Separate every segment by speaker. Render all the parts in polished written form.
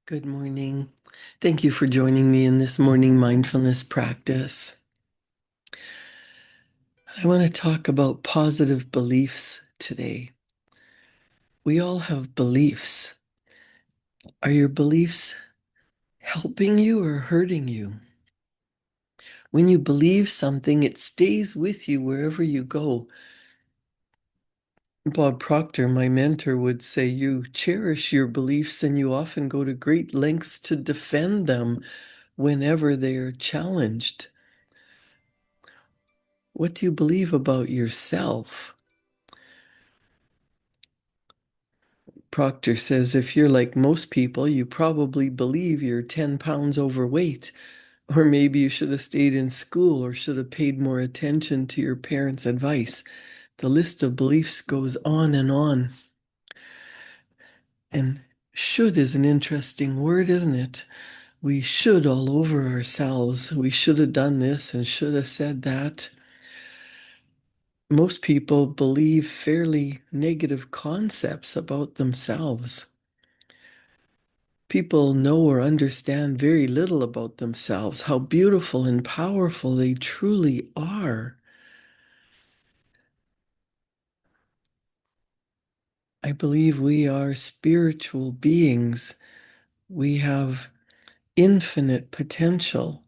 Speaker 1: Good morning. Thank you for joining me in this morning mindfulness practice. I want to talk about positive beliefs today. We all have beliefs. Are your beliefs helping you or hurting you? When you believe something, it stays with you wherever you go. Bob Proctor, my mentor, would say you cherish your beliefs and you often go to great lengths to defend them whenever they are challenged. What do you believe about yourself? Proctor says if you're like most people, you probably believe you're 10 pounds overweight, or maybe you should have stayed in school or should have paid more attention to your parents' advice. The list of beliefs goes on and on. And should is an interesting word, isn't it? We should all over ourselves. We should have done this and should have said that. Most people believe fairly negative concepts about themselves. People know or understand very little about themselves, how beautiful and powerful they truly are. I believe we are spiritual beings. We have infinite potential.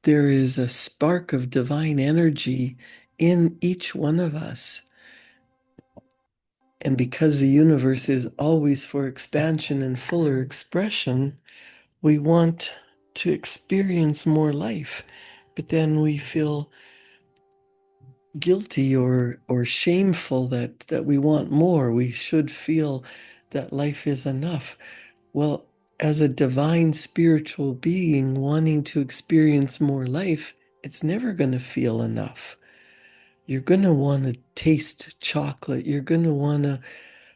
Speaker 1: There is a spark of divine energy in each one of us. And because the universe is always for expansion and fuller expression, we want to experience more life. But then we feel guilty or shameful that we want more. We should feel that life is enough. Well, as a divine spiritual being wanting to experience more life, it's never going to feel enough. You're going to want to taste chocolate. You're going to want to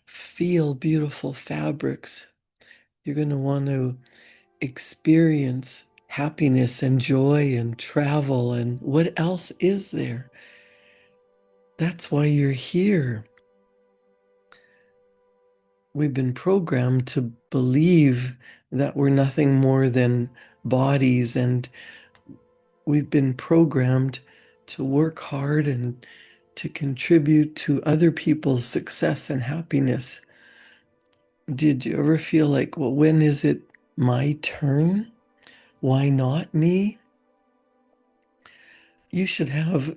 Speaker 1: feel beautiful fabrics. You're going to want to experience happiness and joy and travel. And what else is there? That's why you're here. We've been programmed to believe that we're nothing more than bodies, and we've been programmed to work hard and to contribute to other people's success and happiness. Did you ever feel like, well, when is it my turn? Why not me? You should have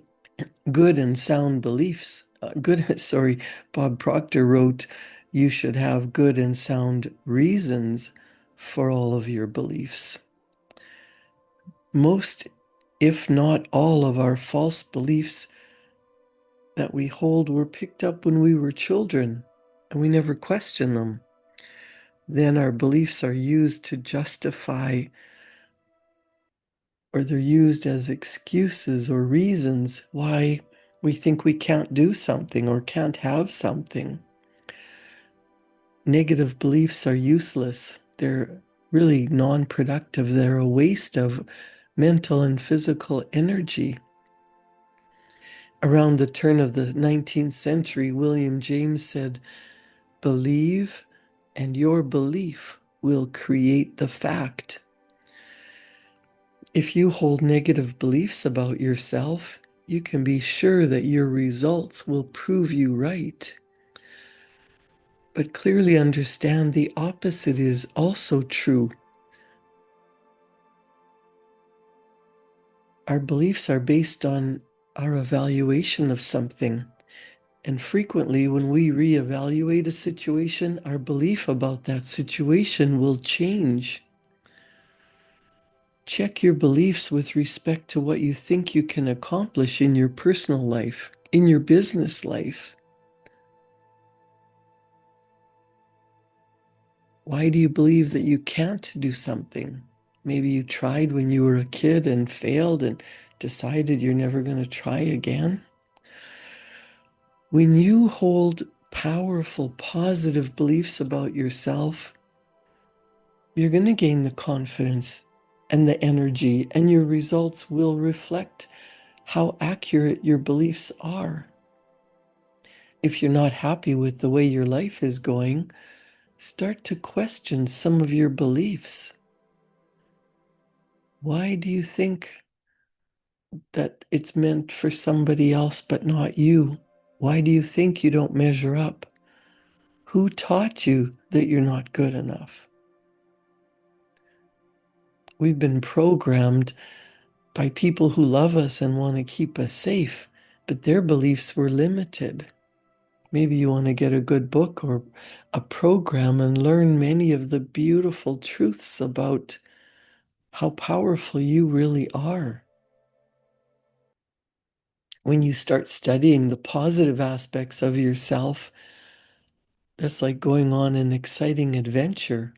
Speaker 1: good and sound beliefs. Bob Proctor wrote, you should have good and sound reasons for all of your beliefs. Most, if not all, of our false beliefs that we hold were picked up when we were children and we never question them. Then our beliefs are used to justify, or they're used as excuses or reasons why we think we can't do something or can't have something. Negative beliefs are useless. They're really non-productive. They're a waste of mental and physical energy. Around the turn of the 19th century, William James said, believe and your belief will create the fact. If you hold negative beliefs about yourself, you can be sure that your results will prove you right. But clearly understand the opposite is also true. Our beliefs are based on our evaluation of something. And frequently, when we reevaluate a situation, our belief about that situation will change. Check your beliefs with respect to what you think you can accomplish in your personal life, in your business life. Why do you believe that you can't do something? Maybe you tried when you were a kid and failed and decided you're never going to try again. When you hold powerful, positive beliefs about yourself, you're going to gain the confidence and the energy, and your results will reflect how accurate your beliefs are. If you're not happy with the way your life is going, start to question some of your beliefs. Why do you think that it's meant for somebody else but not you? Why do you think you don't measure up? Who taught you that you're not good enough? We've been programmed by people who love us and want to keep us safe, but their beliefs were limited. Maybe you want to get a good book or a program and learn many of the beautiful truths about how powerful you really are. When you start studying the positive aspects of yourself, that's like going on an exciting adventure,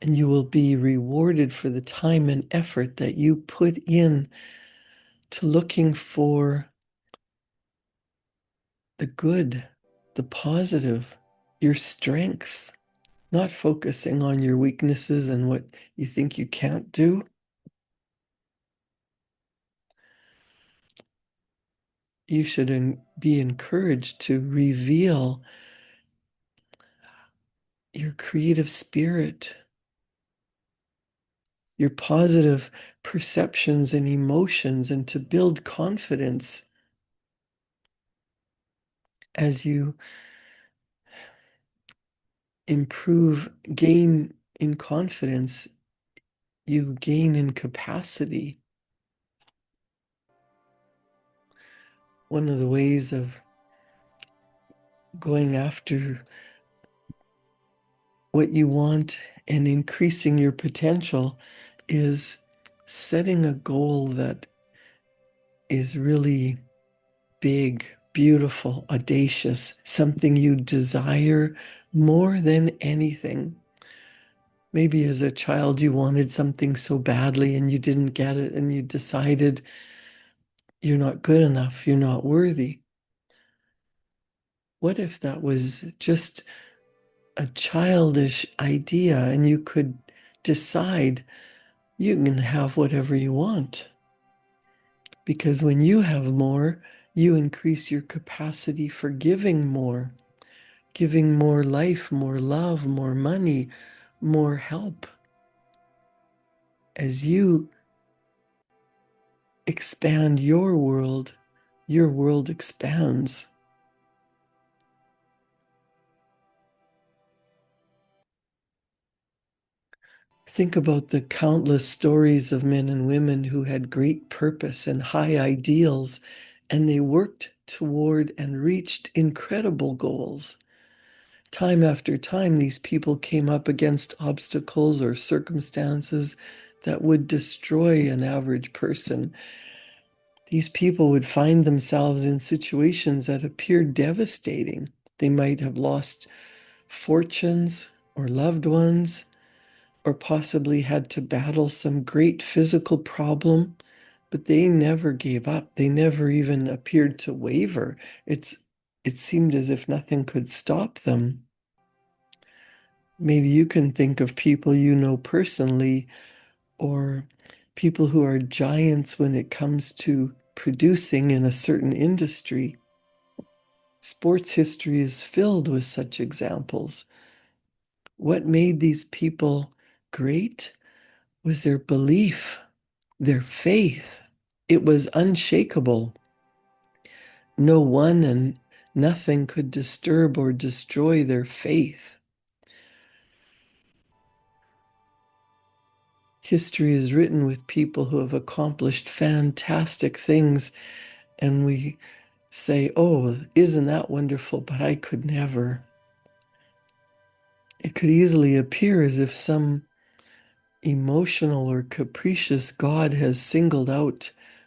Speaker 1: and you will be rewarded for the time and effort that you put in to looking for the good, the positive, your strengths, not focusing on your weaknesses and what you think you can't do. You should be encouraged to reveal your creative spirit, your positive perceptions and emotions, and to build confidence as you gain in confidence, you gain in capacity. One of the ways of going after what you want and increasing your potential is setting a goal that is really big, beautiful, audacious, something you desire more than anything. Maybe as a child you wanted something so badly and you didn't get it, and you decided you're not good enough, you're not worthy. What if that was just a childish idea and you could decide you can have whatever you want? Because when you have more, you increase your capacity for giving more life, more love, more money, more help. As you expand your world expands. Think about the countless stories of men and women who had great purpose and high ideals, and they worked toward and reached incredible goals. Time after time, these people came up against obstacles or circumstances that would destroy an average person. These people would find themselves in situations that appeared devastating. They might have lost fortunes or loved ones, or possibly had to battle some great physical problem, but they never gave up. They never even appeared to waver. It seemed as if nothing could stop them. Maybe you can think of people you know personally, or people who are giants when it comes to producing in a certain industry. Sports history is filled with such examples. What made these people great was their belief, their faith. It was unshakable. No one and nothing could disturb or destroy their faith. History is written with people who have accomplished fantastic things, and we say, oh, isn't that wonderful? But I could never. It could easily appear as if some emotional or capricious God has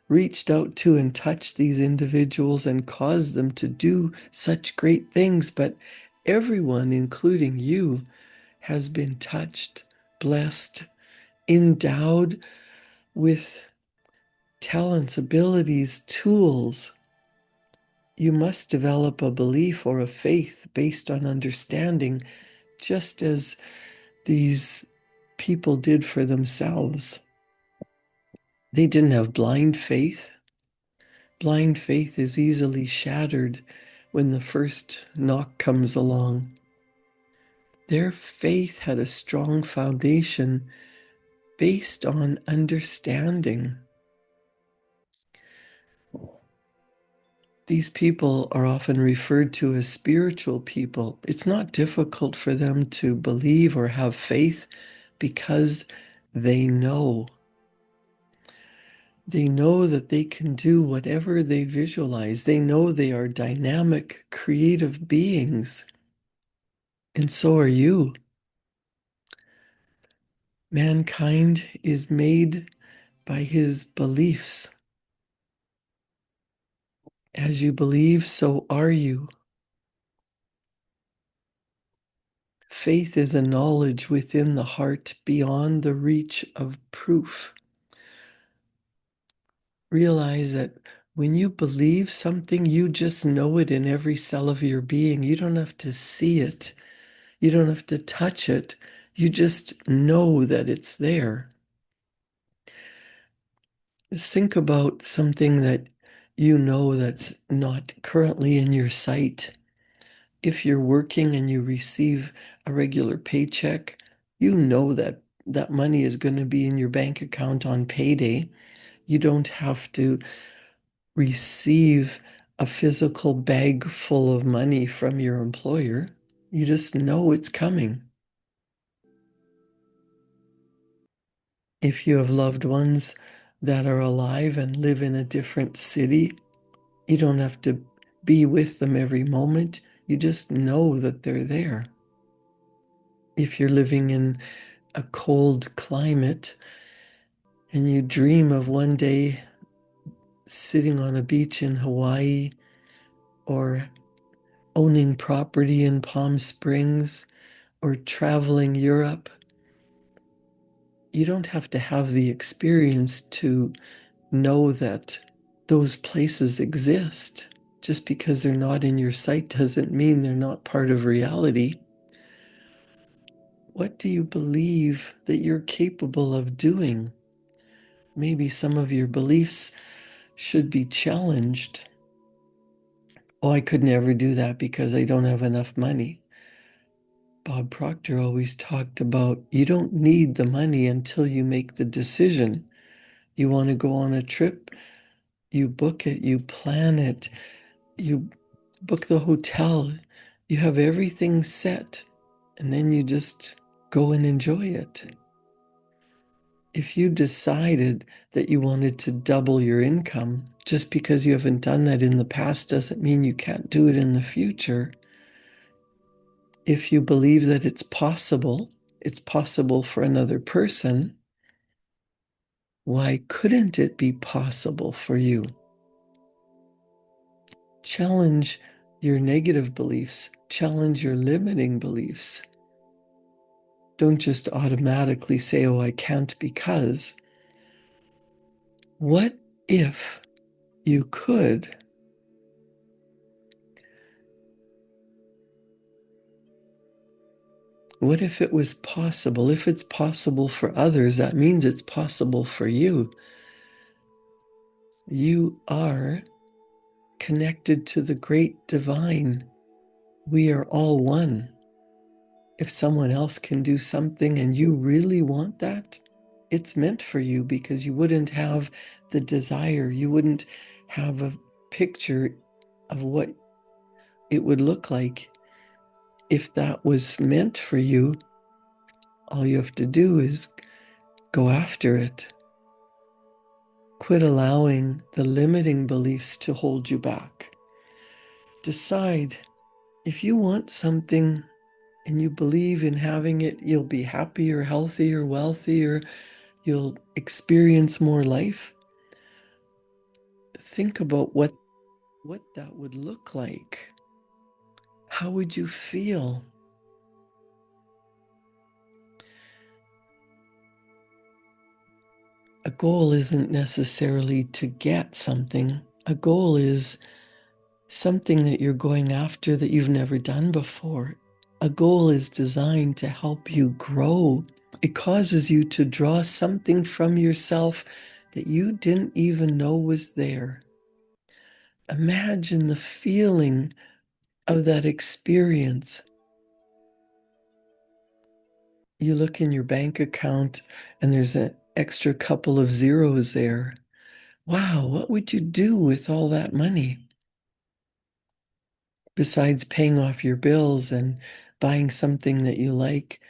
Speaker 1: reached out to and touched these individuals and caused them to do such great things. But everyone, including you, has been touched, blessed, endowed with talents, abilities, tools. You must develop a belief or a faith based on understanding, just as these people did for themselves. They didn't have blind faith. Blind faith is easily shattered when the first knock comes along. Their faith had a strong foundation based on understanding. These people are often referred to as spiritual people. It's not difficult for them to believe or have faith because they know. They know that they can do whatever they visualize. They know they are dynamic, creative beings. And so are you. Mankind is made by his beliefs. As you believe, so are you. Faith is a knowledge within the heart beyond the reach of proof. Realize that when you believe something, you just know it in every cell of your being. You don't have to see it, you don't have to touch it. You just know that it's there. Think about something that you know that's not currently in your sight. If you're working and you receive a regular paycheck, you know that that money is going to be in your bank account on payday. You don't have to receive a physical bag full of money from your employer. You just know it's coming. If you have loved ones that are alive and live in a different city, you don't have to be with them every moment. You just know that they're there. If you're living in a cold climate and you dream of one day sitting on a beach in Hawaii or owning property in Palm Springs or traveling Europe, you don't have to have the experience to know that those places exist. Just because they're not in your sight doesn't mean they're not part of reality. What do you believe that you're capable of doing? Maybe some of your beliefs should be challenged. Oh, I could never do that because I don't have enough money. Bob Proctor always talked about you don't need the money until you make the decision. You want to go on a trip, you book it, you plan it, you book the hotel, you have everything set, and then you just go and enjoy it. If you decided that you wanted to double your income, just because you haven't done that in the past doesn't mean you can't do it in the future. If you believe that it's possible for another person, why couldn't it be possible for you? Challenge your negative beliefs, challenge your limiting beliefs. Don't just automatically say, oh, I can't because. What if you could? What if it was possible? If it's possible for others, that means it's possible for you. You are connected to the great divine. We are all one. If someone else can do something and you really want that, it's meant for you because you wouldn't have the desire. You wouldn't have a picture of what it would look like. If that was meant for you, all you have to do is go after it. Quit allowing the limiting beliefs to hold you back. Decide if you want something and you believe in having it, you'll be happier, healthier, wealthier, you'll experience more life. Think about what that would look like. How would you feel? A goal isn't necessarily to get something. A goal is something that you're going after that you've never done before. A goal is designed to help you grow. It causes you to draw something from yourself that you didn't even know was there. Imagine the feeling of that experience. You look in your bank account and there's an extra couple of zeros there. Wow, what would you do with all that money? Besides paying off your bills and buying something that you like,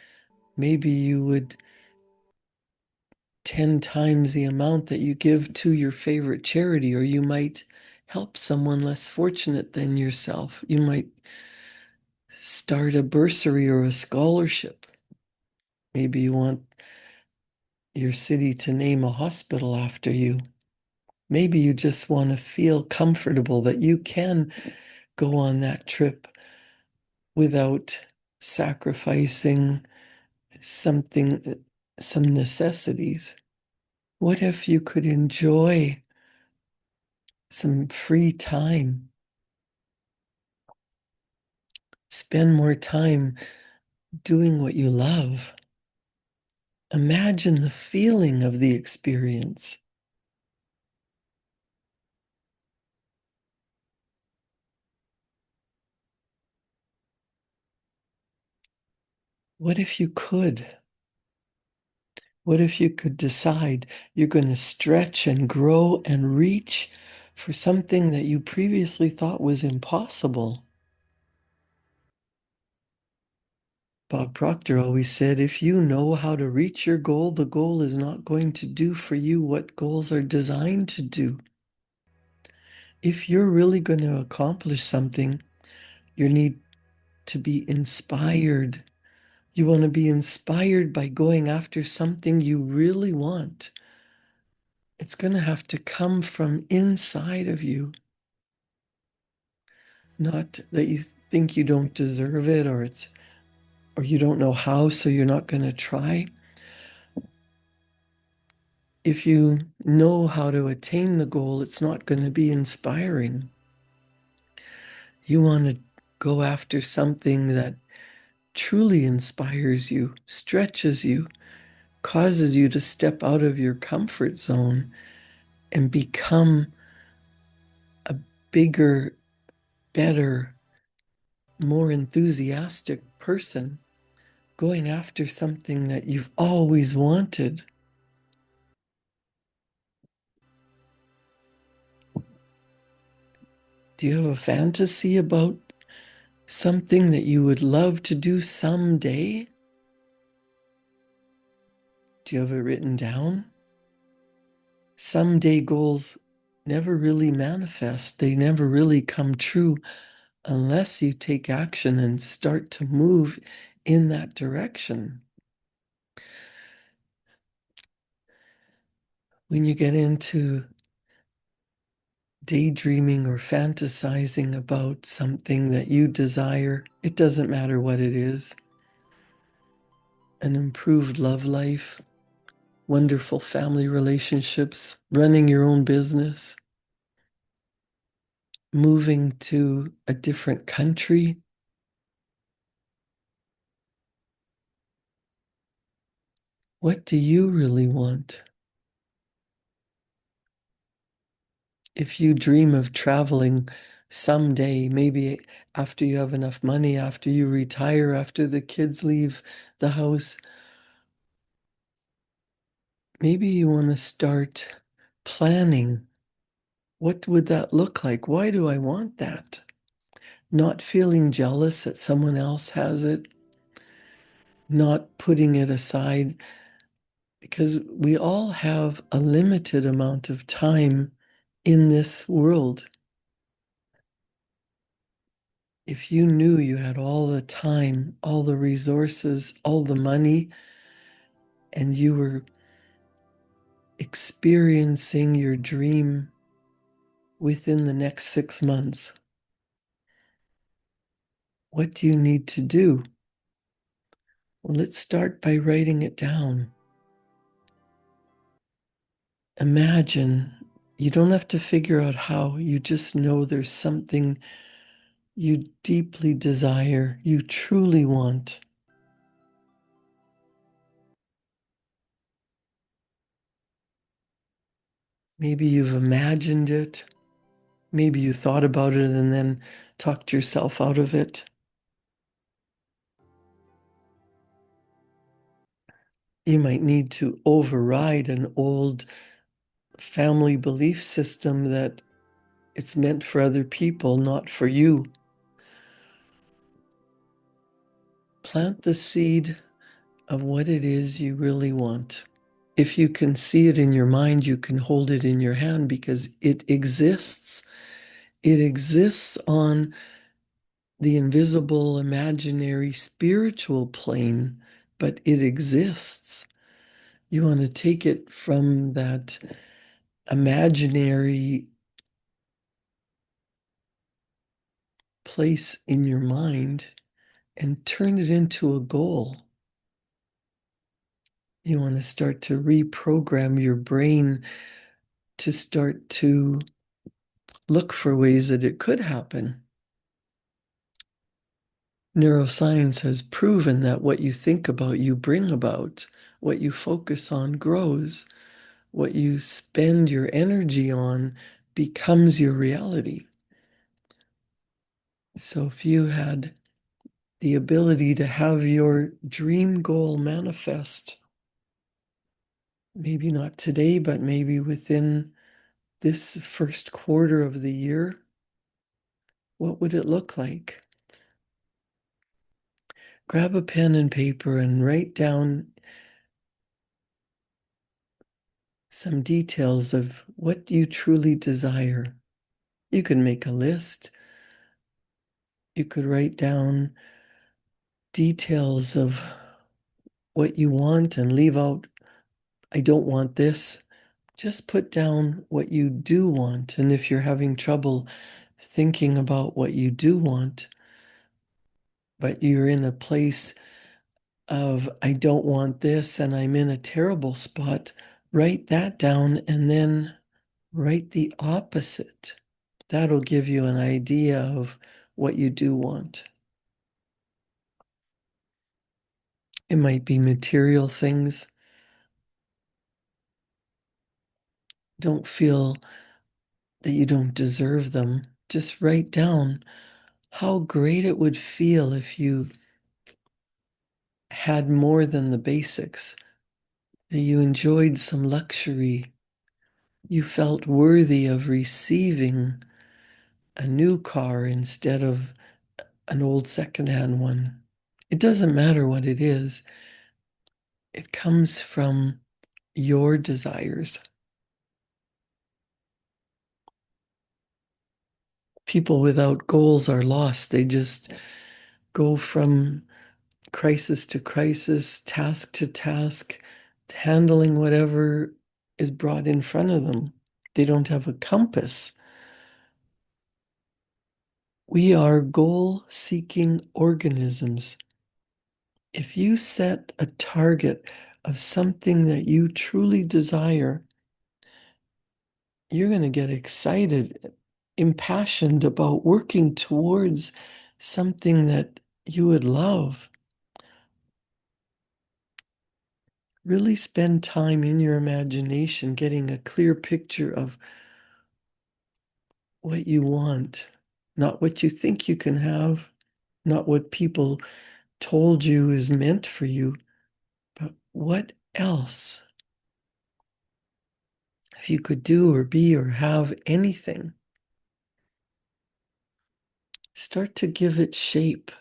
Speaker 1: maybe you would 10 times the amount that you give to your favorite charity, or you might help someone less fortunate than yourself. You might start a bursary or a scholarship. Maybe you want your city to name a hospital after you. Maybe you just want to feel comfortable that you can go on that trip without sacrificing something, some necessities. What if you could enjoy some free time, spend more time doing what you love? Imagine the feeling of the experience. What if you could? What if you could decide you're going to stretch and grow and reach for something that you previously thought was impossible? Bob Proctor always said, if you know how to reach your goal, the goal is not going to do for you what goals are designed to do. If you're really going to accomplish something, you need to be inspired. You want to be inspired by going after something you really want. It's going to have to come from inside of you, not that you think you don't deserve it, or you don't know how, so you're not going to try. If you know how to attain the goal, it's not going to be inspiring. You want to go after something that truly inspires you, stretches you, causes you to step out of your comfort zone and become a bigger, better, more enthusiastic person, going after something that you've always wanted. Do you have a fantasy about something that you would love to do someday? Do you have it written down? Someday goals never really manifest, they never really come true unless you take action and start to move in that direction. When you get into daydreaming or fantasizing about something that you desire, it doesn't matter what it is, an improved love life, wonderful family relationships, running your own business, moving to a different country. What do you really want? If you dream of traveling someday, maybe after you have enough money, after you retire, after the kids leave the house, maybe you want to start planning. What would that look like? Why do I want that? Not feeling jealous that someone else has it, not putting it aside, because we all have a limited amount of time in this world. If you knew you had all the time, all the resources, all the money, and you were experiencing your dream within the next 6 months, what do you need to do? Well, let's start by writing it down. Imagine. You don't have to figure out how, you just know there's something you deeply desire, you truly want. Maybe you've imagined it, Maybe you thought about it and then talked yourself out of it. You might need to override an old family belief system that it's meant for other people, not for you. Plant the seed of what it is you really want. If you can see it in your mind, you can hold it in your hand because it exists. It exists on the invisible, imaginary, spiritual plane, but it exists. You want to take it from that imaginary place in your mind and turn it into a goal. You want to start to reprogram your brain to start to look for ways that it could happen. Neuroscience has proven that what you think about, you bring about. What you focus on grows. What you spend your energy on becomes your reality. So if you had the ability to have your dream goal manifest, maybe not today, but maybe within this first quarter of the year, what would it look like? Grab a pen and paper and write down some details of what you truly desire. You can make a list. You could write down details of what you want and leave out, I don't want this. Just put down what you do want. And if you're having trouble thinking about what you do want, but you're in a place of, I don't want this and I'm in a terrible spot, write that down and then write the opposite. That'll give you an idea of what you do want. It might be material things. Don't feel that you don't deserve them. Just write down how great it would feel if you had more than the basics, that you enjoyed some luxury, you felt worthy of receiving a new car instead of an old secondhand one. It doesn't matter what it is, it comes from your desires. People without goals are lost. They just go from crisis to crisis, task to task, handling whatever is brought in front of them. They don't have a compass. We are goal seeking organisms. If you set a target of something that you truly desire, you're going to get excited, impassioned about working towards something that you would love. Really spend time in your imagination getting a clear picture of what you want, not what you think you can have, not what people told you is meant for you, but what else? If you could do or be or have anything, start to give it shape.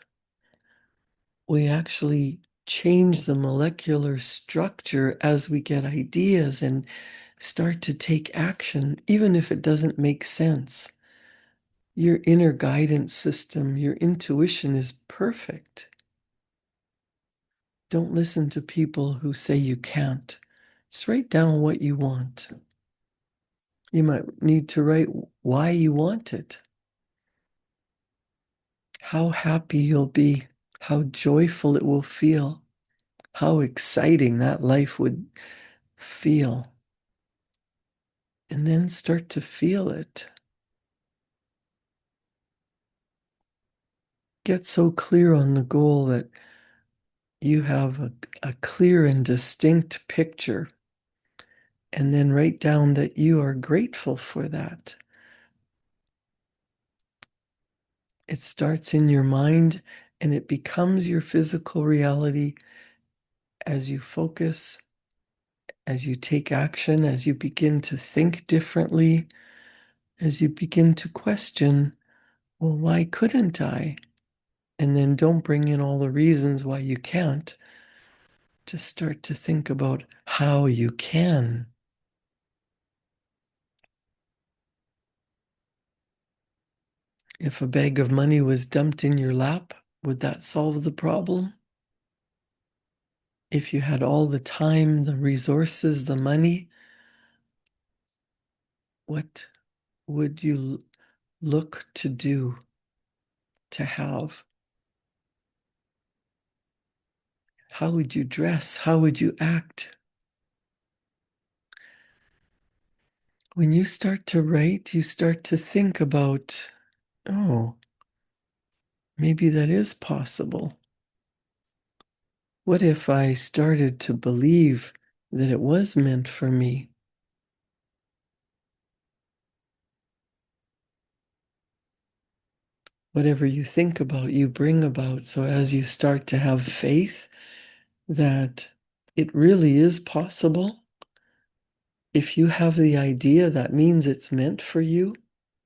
Speaker 1: We actually change the molecular structure as we get ideas and start to take action, even if it doesn't make sense. Your inner guidance system, your intuition is perfect. Don't listen to people who say you can't. Just write down what you want. You might need to write why you want it, how happy you'll be, how joyful it will feel, how exciting that life would feel. And then start to feel it. Get so clear on the goal that you have a clear and distinct picture. And then write down that you are grateful for that. It starts in your mind and it becomes your physical reality as you focus, as you take action, as you begin to think differently, as you begin to question, well, why couldn't I? And then don't bring in all the reasons why you can't. Just start to think about how you can. If a bag of money was dumped in your lap, would that solve the problem? If you had all the time, the resources, the money, what would you look to do, to have? How would you dress? How would you act? When you start to write, you start to think about, oh, maybe that is possible. What if I started to believe that it was meant for me? Whatever you think about, you bring about. So as you start to have faith that it really is possible, if you have the idea, that means it's meant for you.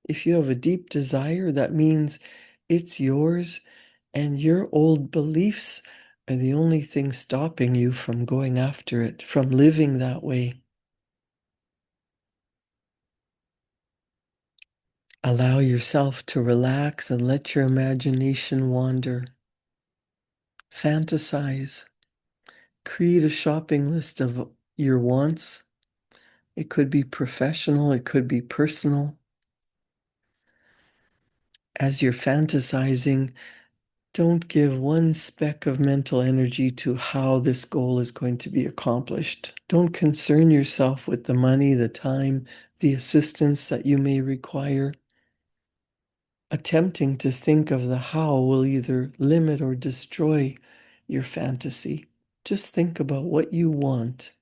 Speaker 1: If you have a deep desire, that means it's yours, and your old beliefs are the only thing stopping you from going after it, from living that way. Allow yourself to relax and let your imagination wander. Fantasize. Create a shopping list of your wants. It could be professional, it could be personal. As you're fantasizing, don't give one speck of mental energy to how this goal is going to be accomplished. Don't concern yourself with the money, the time, the assistance that you may require. Attempting to think of the how will either limit or destroy your fantasy. Just think about what you want.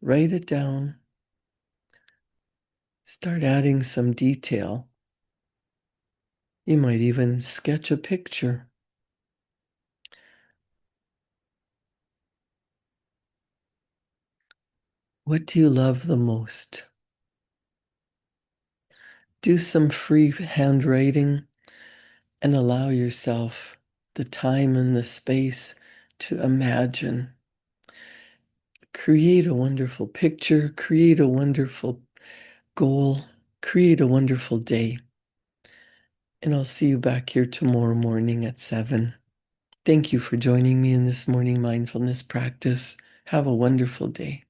Speaker 1: Write it down. Start adding some detail. You might even sketch a picture. What do you love the most? Do some free handwriting and allow yourself the time and the space to imagine. Create a wonderful picture, create a wonderful goal, create a wonderful day. And I'll see you back here tomorrow morning at 7. Thank you for joining me in this morning mindfulness practice. Have a wonderful day.